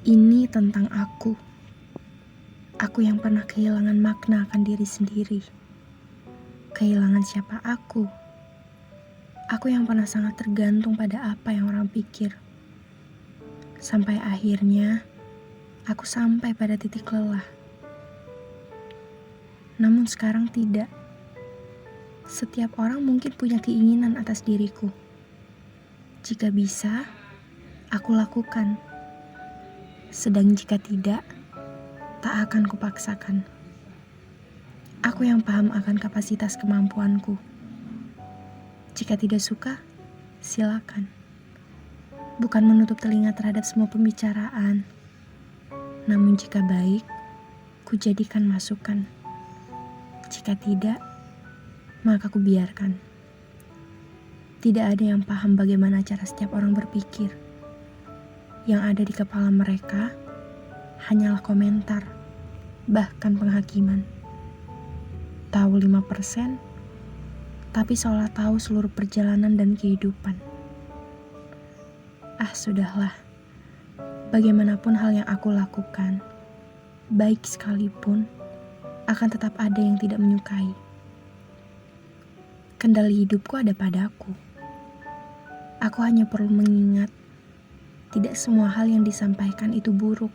Ini tentang aku. Aku yang pernah kehilangan makna akan diri sendiri. Kehilangan siapa aku. Aku yang pernah sangat tergantung pada apa yang orang pikir. Sampai akhirnya, aku sampai pada titik lelah. Namun sekarang tidak. Setiap orang mungkin punya keinginan atas diriku. Jika bisa, aku lakukan. Sedang jika tidak, tak akan kupaksakan. Aku yang paham akan kapasitas kemampuanku. Jika tidak suka, silakan. Bukan menutup telinga terhadap semua pembicaraan. Namun jika baik, ku jadikan masukan. Jika tidak, maka ku biarkan. Tidak ada yang paham bagaimana cara setiap orang berpikir. Yang ada di kepala mereka hanyalah komentar, bahkan penghakiman. Tahu 5%, tapi seolah tahu seluruh perjalanan dan kehidupan. Sudahlah. Bagaimanapun hal yang aku lakukan, baik sekalipun, akan tetap ada yang tidak menyukai. Kendali hidupku ada padaku. Aku hanya perlu mengingat, tidak semua hal yang disampaikan itu buruk.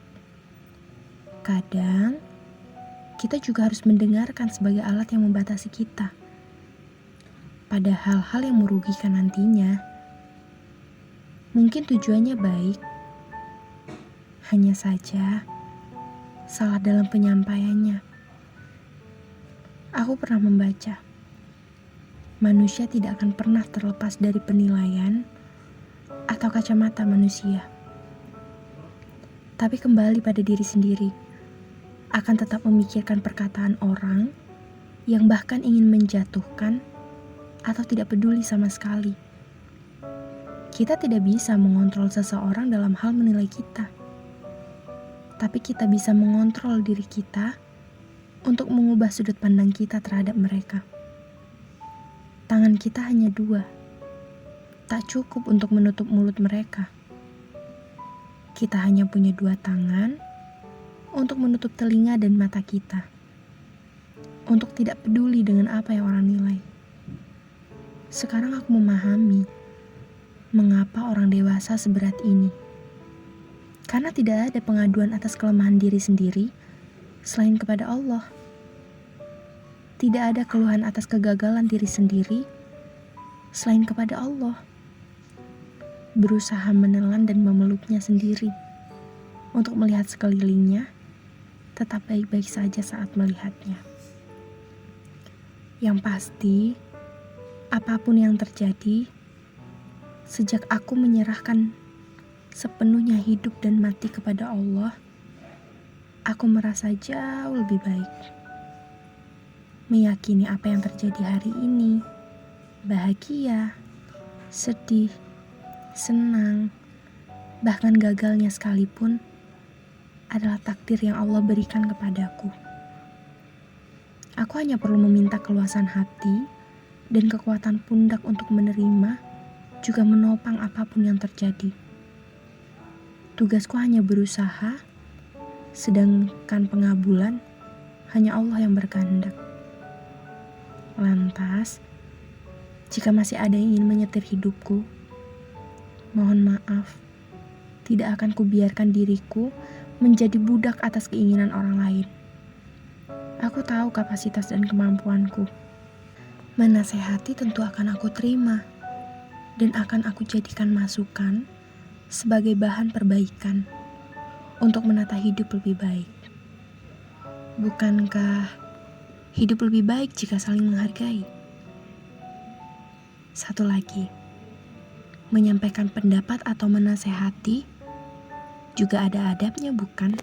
Kadang, kita juga harus mendengarkan sebagai alat yang membatasi kita. Pada hal-hal yang merugikan nantinya, mungkin tujuannya baik. Hanya saja, salah dalam penyampaiannya. Aku pernah membaca, manusia tidak akan pernah terlepas dari penilaian atau kacamata manusia. Tapi kembali pada diri sendiri, akan tetap memikirkan perkataan orang yang bahkan ingin menjatuhkan atau tidak peduli sama sekali. Kita tidak bisa mengontrol seseorang dalam hal menilai kita. Tapi kita bisa mengontrol diri kita untuk mengubah sudut pandang kita terhadap mereka. Tangan kita hanya 2. Tak cukup untuk menutup mulut mereka. Kita hanya punya 2 tangan untuk menutup telinga dan mata kita. Untuk tidak peduli dengan apa yang orang nilai. Sekarang aku memahami mengapa orang dewasa seberat ini. Karena tidak ada pengaduan atas kelemahan diri sendiri selain kepada Allah. Tidak ada keluhan atas kegagalan diri sendiri selain kepada Allah. Berusaha menelan dan memeluknya sendiri untuk melihat sekelilingnya tetap baik-baik saja saat melihatnya. Yang pasti, apapun yang terjadi, sejak aku menyerahkan sepenuhnya hidup dan mati kepada Allah, aku merasa jauh lebih baik. Meyakini apa yang terjadi hari ini, bahagia, sedih, senang, bahkan gagalnya sekalipun, adalah takdir yang Allah berikan kepadaku. Aku hanya perlu meminta keluasan hati dan kekuatan pundak untuk menerima, juga menopang apapun yang terjadi. Tugasku hanya berusaha, sedangkan pengabulan hanya Allah yang berkehendak. Lantas, jika masih ada yang ingin menyetir hidupku, mohon maaf, tidak akan kubiarkan diriku menjadi budak atas keinginan orang lain. Aku tahu kapasitas dan kemampuanku. Menasehati tentu akan aku terima, dan akan aku jadikan masukan sebagai bahan perbaikan untuk menata hidup lebih baik. Bukankah hidup lebih baik jika saling menghargai? Satu lagi, menyampaikan pendapat atau menasehati juga ada adabnya, bukan?